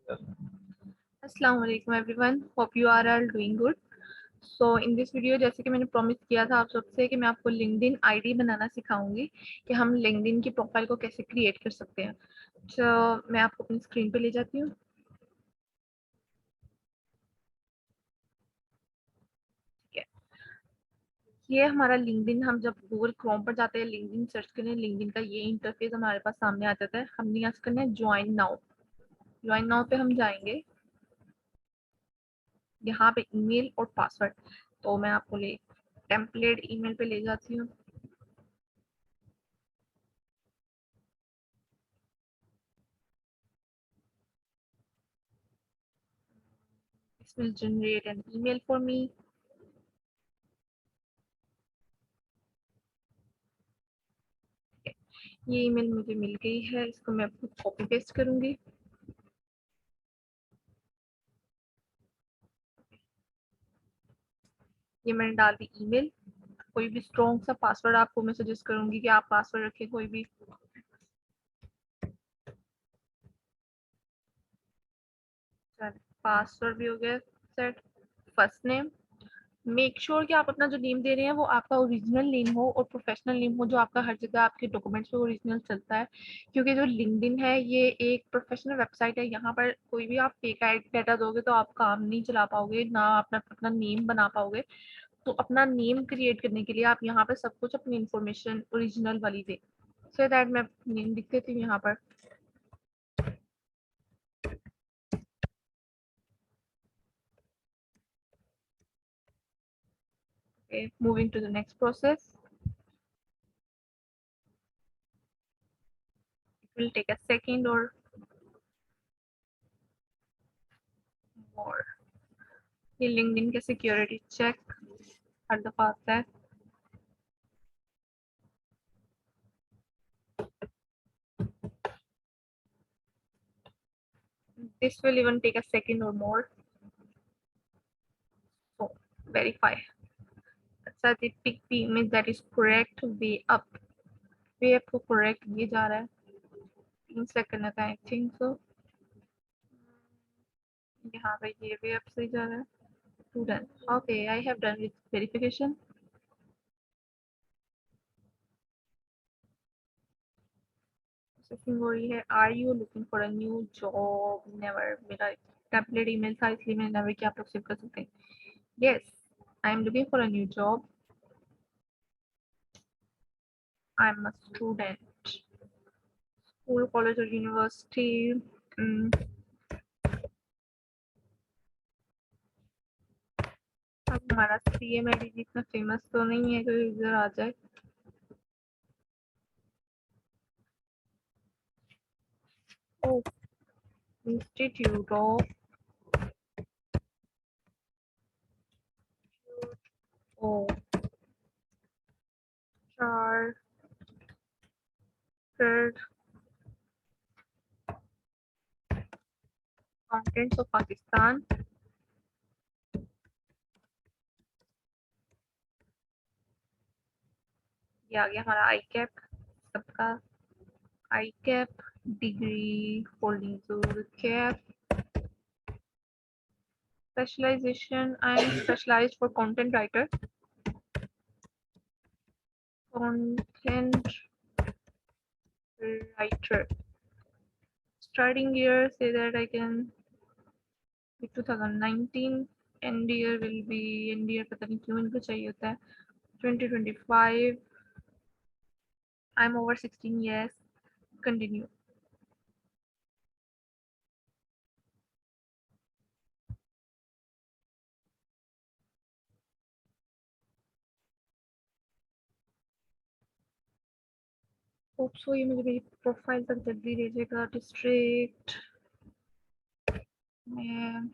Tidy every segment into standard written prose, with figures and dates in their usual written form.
अस्सलाम वालेकुम everyone, hope you are all doing good. So in this video, जैसे कि मैंने प्रॉमिस किया था आप सबसे, कि मैं आपको लिंक्डइन आईडी बनाना सिखाऊंगी कि हम लिंक्डइन की प्रोफाइल को कैसे क्रिएट कर सकते हैं। तो मैं आपको अपनी स्क्रीन पे ले जाती हूँ। ठीक है, ये हमारा लिंक्डइन। हम जब गूगल क्रोम पर जाते हैं, लिंक्डइन सर्च करने, लिंक्डइन का ये इंटरफेस हमारे पास सामने आ जाता है। हमने यहाँ से करना है ज्वाइन नाउ। ज्वाइन नाउ पे हम जाएंगे, यहाँ पे ईमेल और पासवर्ड। तो मैं आपको ले टेम्पलेट ईमेल पे ले जाती हूँ। This will generate an email for me. ये ईमेल मुझे मिल गई है, इसको मैं खुद कॉपी पेस्ट करूंगी। ये मैंने डाल दी ईमेल। कोई भी स्ट्रॉन्ग सा पासवर्ड आपको मैं सजेस्ट करूंगी कि आप पासवर्ड रखें कोई भी। पासवर्ड भी हो गया set. First name, make sure कि आप अपना जो नेम दे रहे हैं वो आपका ओरिजिनल नेम हो और प्रोफेशनल नेम हो, जो आपका हर जगह आपके डॉक्यूमेंट्स पे ओरिजिनल चलता है। क्योंकि जो लिंक्डइन है ये एक प्रोफेशनल वेबसाइट है, यहाँ पर कोई भी आप फेक डाटा दोगे तो आप काम नहीं चला पाओगे, ना अपना अपना नेम बना पाओगे। तो अपना नेम क्रिएट करने के लिए आप यहाँ पे सब कुछ अपनी इंफॉर्मेशन ओरिजिनल वाली दे। सो दैट मैं नेम लिख देती हूँ यहाँ पर। Okay, moving to the next process. It will take a second or more. ये लिंक्डइन के सिक्योरिटी चेक हर दफा आता है। This will even take a second or more. So verify. अच्छा, the pick the image that is correct way up. way up को correct ये जा रहा है 3 सेकंड का, I think so. यहाँ पे ये way up से जा रहा है। Done. Okay, I have done with verification. Processing हो रही है। Are you looking for a new job? Never. मेरा टेम्पलेट ईमेल था इसलिए मैंने never किया, आप लोग सेव कर सकते हैं। Yes, I am looking for a new job. I am a student. School, college or university. अब हमारा CMAD इतना फेमस तो नहीं है कि इधर आ जाए। Oh, Institute of oh, Chartered Accountants of Pakistan। ये आ गया हमारा आई कैप सबका। आई कैप डिग्री होल्डिंग कैप। Specialization, I am specialized for content writer. Content writer. Starting year, say that I can be 2019. End year will be end year, पता नहीं क्यों इनको चाहिए होता है 2025. I'm over 16 years. Continue. Hope so ये मुझे मेरी प्रोफाइल तक जल्दी दे देगा। डिस्ट्रिक्ट में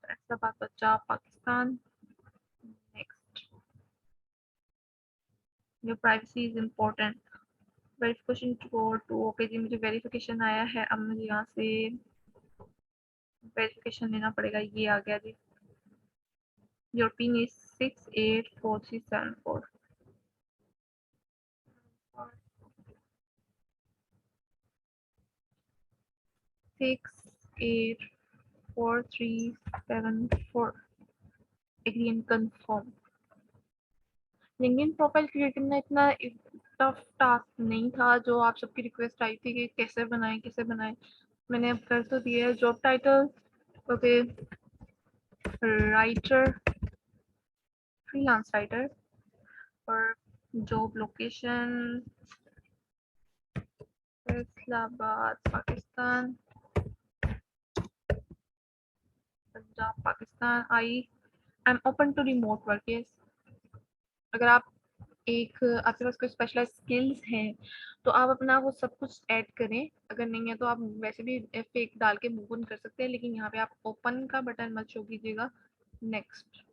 Faisalabad, Punjab, Pakistan. Next. Your privacy is important. Verification to okay जी, मुझे वेरिफिकेशन आया है। अब मुझे यहाँ से वेरिफिकेशन लेना पड़ेगा। ये आ गया जी। Your pin is 684374। 68437 agree and confirm. LinkedIn profile create करना इतना टफ टास्क नहीं था जो आप सबकी रिक्वेस्ट आई थी कि कैसे बनाएं। मैंने अब कर तो दिया है। Job title okay, writer, freelance writer, और job location Islamabad Pakistan, Punjab Pakistan. I am open to remote work. Yes, अगर आप आपके पास कोई स्पेशलाइज स्किल्स हैं तो आप अपना वो सब कुछ ऐड करें। अगर नहीं है तो आप वैसे भी फेक डाल के मूव ऑन कर सकते हैं, लेकिन यहाँ पे आप ओपन का बटन मत शो कीजिएगा। नेक्स्ट,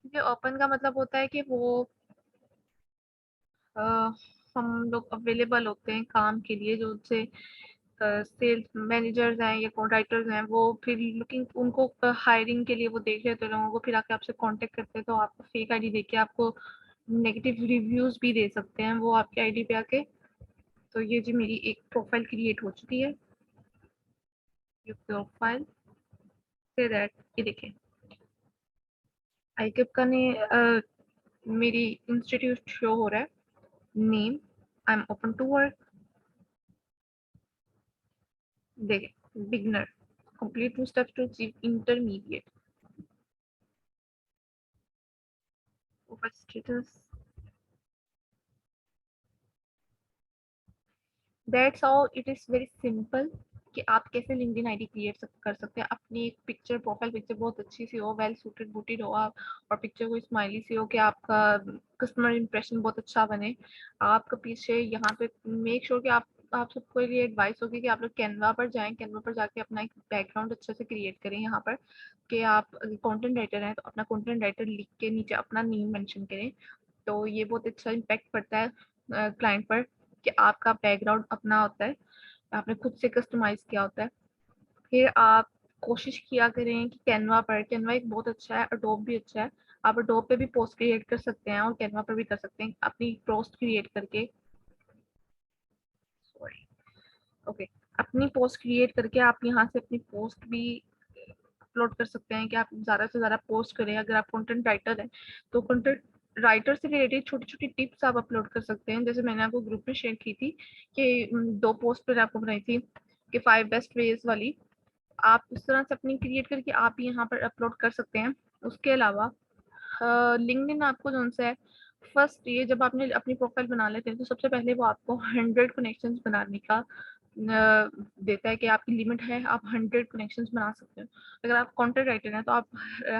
क्योंकि ओपन का मतलब होता है कि वो अ, हम लोग अवेलेबल होते हैं काम के लिए, जो उनसे सेल्स मैनेजर्स हैं या कॉन्ट्रैक्टर्स हैं, वो फिर लुकिंग उनको हायरिंग के लिए वो देख रहे थे लोगों को, फिर आके आपसे कांटेक्ट करते हैं, तो आपको फेक आईडी देके आपको नेगेटिव रिव्यूज भी दे सकते हैं वो आपके आईडी पे आके। तो ये जी मेरी एक प्रोफाइल क्रिएट हो चुकी है। ये प्रोफाइल से दैट ये देखें, आईकेप का ने मेरी इंस्टीट्यूट शो हो रहा है। Name, I am open to work. देखें, beginner, complete 2 steps to achieve intermediate. Profile status, that's how it is very simple कि आप कैसे लिंक्डइन आईडी क्रिएट कर सकते हैं। अपनी एक पिक्चर, प्रोफाइल पिक्चर बहुत अच्छी सी हो, वेल सूटेड बूटेड हो आप, और पिक्चर कोई स्माइली सी हो कि आपका कस्टमर इंप्रेशन बहुत अच्छा बने। आपका पीछे यहाँ पे मेक श्योर कि आप सबको ये एडवाइस होगी कि आप लोग कैनवा पर जाएं, कैनवा पर जाके अपना एक बैकग्राउंड अच्छे से क्रिएट करें। यहाँ पर कि आप कंटेंट राइटर हैं तो अपना कंटेंट राइटर लिख के नीचे अपना नेम मेंशन करें। तो ये बहुत अच्छा इम्पैक्ट पड़ता है क्लाइंट पर कि आपका बैकग्राउंड अपना होता है, आपने खुद से कस्टमाइज किया होता है। फिर आप कोशिश किया करें कि कैनवा एक बहुत अच्छा है, अडोब भी अच्छा है। आप अडोब पे भी पोस्ट क्रिएट कर सकते हैं और कैनवा पर भी कर सकते हैं अपनी पोस्ट क्रिएट करके। सॉरी, ओके, अपनी पोस्ट क्रिएट करके आप यहाँ से अपनी पोस्ट भी अपलोड कर सकते हैं कि आप ज़्यादा से ज़्यादा पोस्ट करें। अगर आप कंटेंट राइटर हैं तो कंटेंट राइटर से रिलेटेड छोटी छोटी टिप्स आप अपलोड कर सकते हैं। जैसे मैंने आपको ग्रुप में शेयर की थी कि 2 पोस्ट पर आपको बनाई थी कि 5 बेस्ट वेज वाली, आप इस तरह से अपनी क्रिएट करके आप यहाँ पर अपलोड कर सकते हैं। उसके अलावा लिंक्डइन आपको जो है फर्स्ट, ये जब आपने अपनी प्रोफाइल बना लेते हैं तो सबसे पहले वो आपको 100 कनेक्शंस बनाने का देता है कि आपकी लिमिट है, आप 100 कनेक्शंस बना सकते हैं। अगर आप कंटेंट राइटर हैं तो आप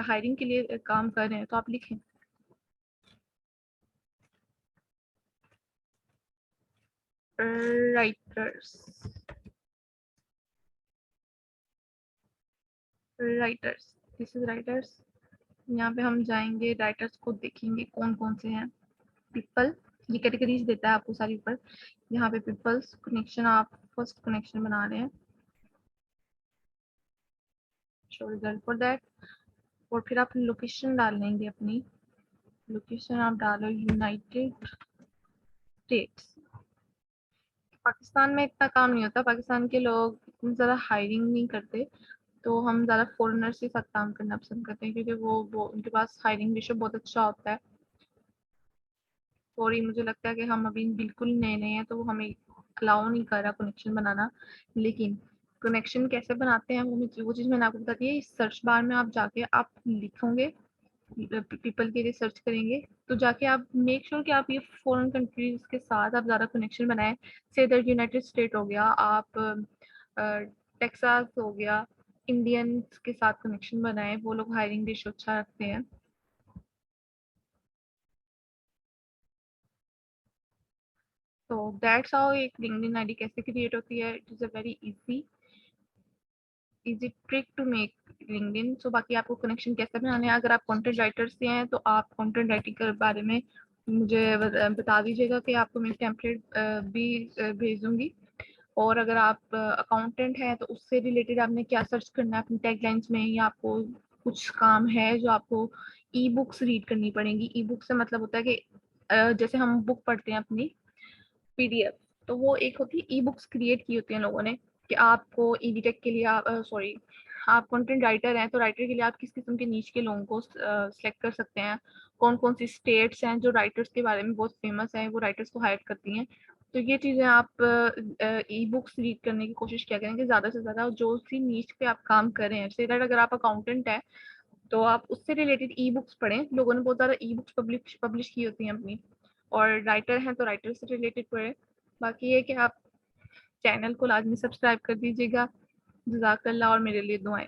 हायरिंग के लिए काम कर रहे हैं तो आप लिखें writers, writers, this is writers. यहाँ पे हम जाएंगे, राइटर्स को देखेंगे कौन कौन से हैं। पीपल, ये कैटेगरीज देता है आपको सारी ऊपर। यहाँ पे पीपल्स कनेक्शन, आप फर्स्ट कनेक्शन बना रहे हैं, शो रिजल्ट फॉर दैट। और फिर आप लोकेशन डाल लेंगे अपनी लोकेशन, आप डालो यूनाइटेड स्टेट्स। पाकिस्तान में इतना काम नहीं होता, पाकिस्तान के लोग इतनी ज़्यादा हायरिंग नहीं करते, तो हम ज़्यादा फॉरेनर्स के साथ काम करना पसंद करते हैं क्योंकि वो उनके पास हायरिंग रेशो बहुत अच्छा होता है। सॉरी, मुझे लगता है कि हम अभी बिल्कुल नए नए हैं तो वो हमें अलाउ नहीं कर रहा कनेक्शन बनाना। लेकिन कनेक्शन कैसे बनाते हैं वो चीज़ मैंने आपको बता दी है। इस सर्च बार में आप जाके आप लिखोगे, पीपल के लिए सर्च करेंगे तो जाके आप मेक श्योर कि आप ये फॉरेन कंट्रीज के साथ आप ज़्यादा कनेक्शन बनाएं। से इधर यूनाइटेड स्टेट हो गया, आप टेक्सास हो गया, इंडियंस के साथ कनेक्शन बनाएं, वो लोग हायरिंग रेशो अच्छा रखते हैं। तो दैट्स हाउ एक लिंक्डइन आईडी कैसे क्रिएट होती है। It is a very easy trick to make LinkedIn. So बाकी आपको कनेक्शन कैसे बनाने हैं, अगर आप कंटेंट राइटर से हैं तो आप कंटेंट राइटिंग के बारे में मुझे बता दीजिएगा कि आपको मैं टेम्पलेट भी भेज दूंगी। और अगर आप अकाउंटेंट हैं तो उससे रिलेटेड आपने क्या सर्च करना है अपनी टैगलाइंस में, या आपको कुछ काम है जो आपको ई बुक्स रीड करनी पड़ेंगी। ई बुक से मतलब होता है कि जैसे हम बुक पढ़ते हैं अपनी पीडीएफ, तो वो एक होती है ई बुक्स क्रिएट की होती हैं लोगों ने, कि आपको ईडी टेक के लिए आप कंटेंट राइटर हैं, तो राइटर के लिए आप किस किस्म के नीच के लोगों को सेलेक्ट कर सकते हैं, कौन-कौन सी स्टेट्स हैं जो राइटर्स के बारे में बहुत फेमस हैं, वो राइटर्स को हायर करती हैं। तो ये चीज़ें आप ई-बुक्स रीड करने की कोशिश किया करें कि ज़्यादा से ज़्यादा जो सी नीच पे आप काम कर रहे हैं, से दैट अगर आप अकाउंटेंट हैं, तो आप उससे रिलेटेड ई-बुक्स पढ़ें। लोगों ने बहुत ज़्यादा ई-बुक्स पब्लिश पब्लिश की होती हैं अपनी, और राइटर हैं तो राइटर से रिलेटेड पढ़ें। बाकी ये कि आप चैनल को लाज़मी सब्सक्राइब कर दीजिएगा। जज़ाकल्लाह और मेरे लिए दुआएँ।